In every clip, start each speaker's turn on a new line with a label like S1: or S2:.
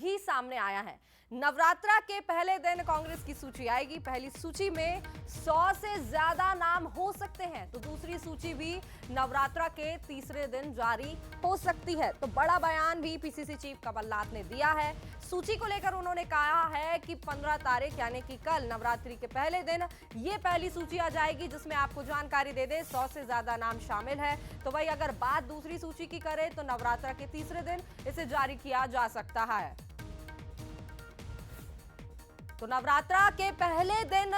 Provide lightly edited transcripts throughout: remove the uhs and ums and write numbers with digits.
S1: भी सामने आया है। नवरात्रा के पहले दिन कांग्रेस की सूची आएगी। पहली सूची में 100 से ज्यादा नाम हो सकते हैं, तो दूसरी सूची भी नवरात्रा के तीसरे दिन जारी हो सकती है। तो बड़ा बयान भी पीसीसी चीफ कमलनाथ ने दिया है। सूची को लेकर उन्होंने कहा है कि 15 तारीख यानी कि कल नवरात्रि के पहले दिन ये पहली सूची आ जाएगी, जिसमें आपको जानकारी दे दे 100 से ज्यादा नाम शामिल है। तो वही अगर बात दूसरी सूची की करें तो नवरात्रा के तीसरे दिन इसे जारी किया जा सकता है। तो नवरात्रा के पहले दिन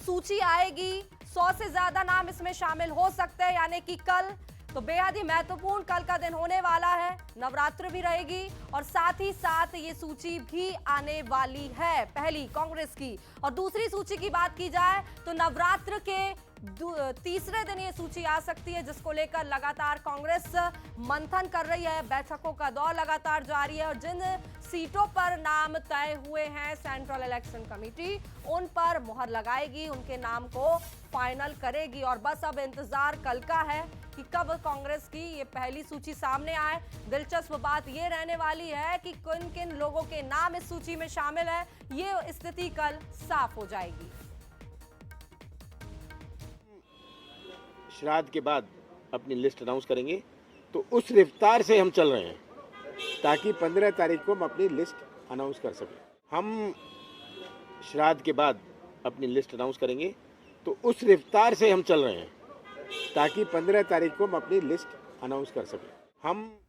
S1: सूची आएगी, 100 से ज्यादा नाम इसमें शामिल हो सकते हैं, यानी कि कल तो बेहद ही महत्वपूर्ण कल का दिन होने वाला है। नवरात्र भी रहेगी और साथ ही साथ ये सूची भी आने वाली है, पहली कांग्रेस की। और दूसरी सूची की बात की जाए तो नवरात्र के तीसरे दिन ये सूची आ सकती है, जिसको लेकर लगातार कांग्रेस मंथन कर रही है। बैठकों का दौर लगातार जारी है और जिन सीटों पर नाम तय हुए हैं सेंट्रल इलेक्शन कमेटी उन पर मुहर लगाएगी, उनके नाम को फाइनल करेगी। और बस अब इंतजार कल का है कि कब कांग्रेस की ये पहली सूची सामने आए। दिलचस्प बात ये रहने वाली है कि किन किन लोगों के नाम इस सूची में शामिल है, ये स्थिति कल साफ हो जाएगी।
S2: श्राद्ध के बाद अपनी लिस्ट अनाउंस करेंगे, तो उस रफ्तार से हम चल रहे हैं ताकि 15 तारीख को हम अपनी लिस्ट अनाउंस कर सकें। हम श्राद्ध के बाद अपनी लिस्ट अनाउंस करेंगे, तो उस रफ्तार से हम चल रहे हैं ताकि 15 तारीख को हम अपनी लिस्ट अनाउंस कर सकें। हम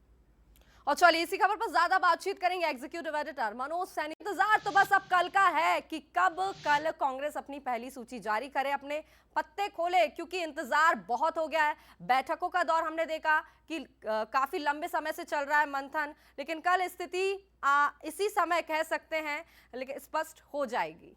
S1: और चलिए इसी खबर पर ज्यादा बातचीत करेंगे एग्जीक्यूटिव एडिटर मनोज सैनी। इंतजार तो बस अब कल का है कि कब कल कांग्रेस अपनी पहली सूची जारी करे, अपने पत्ते खोले, क्योंकि इंतजार बहुत हो गया है। बैठकों का दौर हमने देखा कि काफी लंबे समय से चल रहा है मंथन, लेकिन कल स्थिति इसी समय कह सकते हैं लेकिन स्पष्ट हो जाएगी।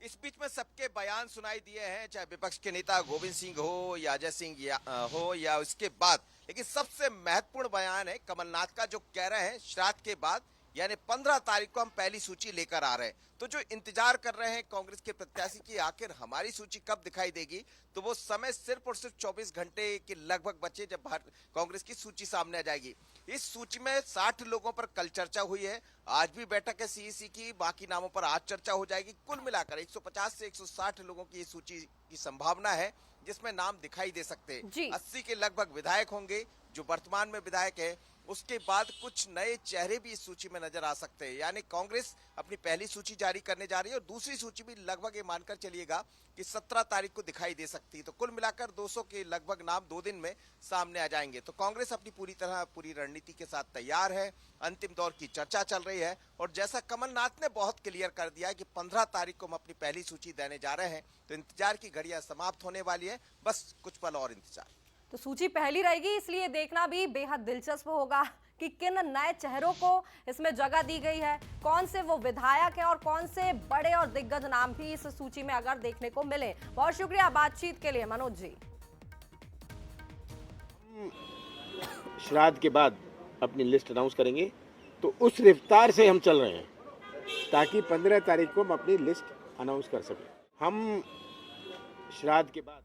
S3: इस बीच में सबके बयान सुनाई दिए हैं, चाहे विपक्ष के नेता गोविंद सिंह हो या अजय सिंह हो या उसके बाद, लेकिन सबसे महत्वपूर्ण बयान है कमलनाथ का, जो कह रहे हैं श्राद्ध के बाद यानी 15 तारीख को हम पहली सूची लेकर आ रहे हैं। तो जो इंतजार कर रहे हैं कांग्रेस के प्रत्याशी की आखिर हमारी सूची कब दिखाई देगी, तो वो समय सिर्फ और सिर्फ 24 घंटे के लगभग बचे जब कांग्रेस की सूची सामने आ जाएगी। इस सूची में 60 लोगों पर कल चर्चा हुई है, आज भी बैठक है सीईसी की, बाकी नामों पर आज चर्चा हो जाएगी। कुल मिलाकर 150 से 160 लोगों की सूची की संभावना है जिसमें नाम दिखाई दे सकते हैं। 80 के लगभग विधायक होंगे जो वर्तमान में विधायक है, उसके बाद कुछ नए चेहरे भी इस सूची में नजर आ सकते हैं। यानी कांग्रेस अपनी पहली सूची जारी करने जा रही है और दूसरी सूची भी लगभग ये मानकर चलिएगा कि 17 तारीख को दिखाई दे सकती है। तो कुल मिलाकर 200 के लगभग नाम 2 दिन में सामने आ जाएंगे। तो कांग्रेस अपनी पूरी रणनीति के साथ तैयार है, अंतिम दौर की चर्चा चल रही है और जैसा कमलनाथ ने बहुत क्लियर कर दिया है कि 15 तारीख को हम अपनी पहली सूची देने जा रहे हैं, तो इंतजार की घड़ियां समाप्त होने वाली है, बस कुछ पल और इंतजार।
S1: तो सूची पहली रहेगी, इसलिए देखना भी बेहद दिलचस्प होगा कि किन नए चेहरों को इसमें जगह दी गई है, कौन से वो विधायक हैं और कौन से बड़े और दिग्गज नाम भी इस सूची में अगर देखने को मिले। बहुत शुक्रिया बातचीत के लिए मनोज जी।
S2: श्राद्ध के बाद अपनी लिस्ट अनाउंस करेंगे, तो उस रफ्तार से हम चल रहे हैं ताकि 15 तारीख को हम अपनी लिस्ट अनाउंस कर सकें। हम श्राद्ध के बाद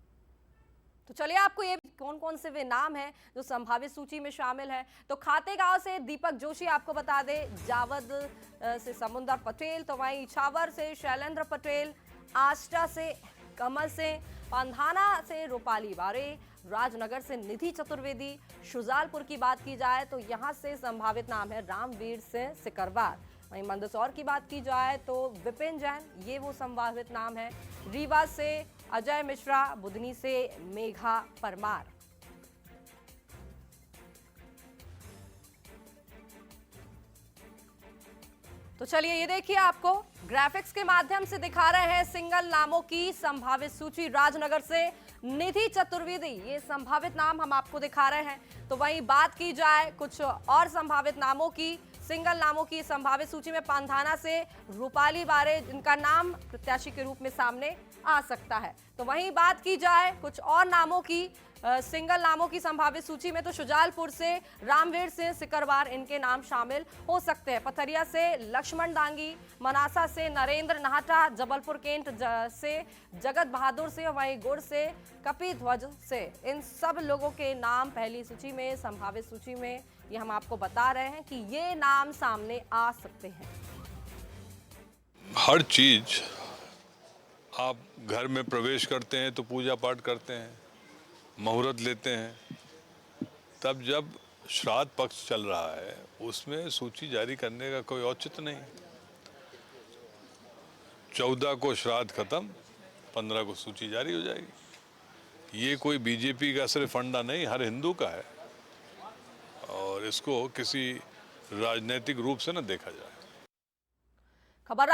S1: तो चलिए आपको ये कौन कौन से वे नाम हैं जो संभावित सूची में शामिल हैं। तो खातेगांव से दीपक जोशी आपको बता दे, जावद से समुंदर पटेल, तो वहीं इछावर से शैलेंद्र पटेल, आष्टा से कमल सिंह, पंधाना से रूपाली बारे, राजनगर से निधि चतुर्वेदी, शुजालपुर की बात की जाए तो यहाँ से संभावित नाम है रामवीर सिंह सिकरवार। वहीं मंदसौर की बात की जाए तो विपिन जैन, ये वो संभावित नाम है। रीवा से अजय मिश्रा, बुधनी से मेघा परमार। तो चलिए ये देखिए, आपको ग्राफिक्स के माध्यम से दिखा रहे हैं सिंगल नामों की संभावित सूची। राजनगर से निधि चतुर्वेदी, ये संभावित नाम हम आपको दिखा रहे हैं। तो वहीं बात की जाए कुछ और संभावित नामों की, सिंगल नामों की संभावित सूची में पंधाना से रूपाली बारे, जिनका नाम प्रत्याशी के रूप में सामने आ सकता है। तो वहीं बात की जाए कुछ और नामों की, सिंगल नामों की संभावित सूची में तो शुजालपुर से रामवीर सिंह सिकरवार, इनके नाम शामिल हो सकते हैं। पथरिया से लक्ष्मण डांगी, मनासा से नरेंद्र नाहटा, जबलपुर कैंट से जगत बहादुर से, वहीं गुड़ से कपिध्वज से, इन सब लोगों के नाम पहली सूची में, संभावित सूची में, ये हम आपको बता रहे हैं कि ये नाम सामने आ सकते हैं।
S4: हर चीज आप घर में प्रवेश करते हैं तो पूजा पाठ करते हैं, मुहूर्त लेते हैं, तब जब श्राद्ध पक्ष चल रहा है उसमें सूची जारी करने का कोई औचित्य नहीं। 14 को श्राद्ध खत्म, 15 को सूची जारी हो जाएगी। ये कोई बीजेपी का सिर्फ फंडा नहीं, हर हिंदू का है और इसको किसी राजनीतिक रूप से न देखा जाए।
S1: खबर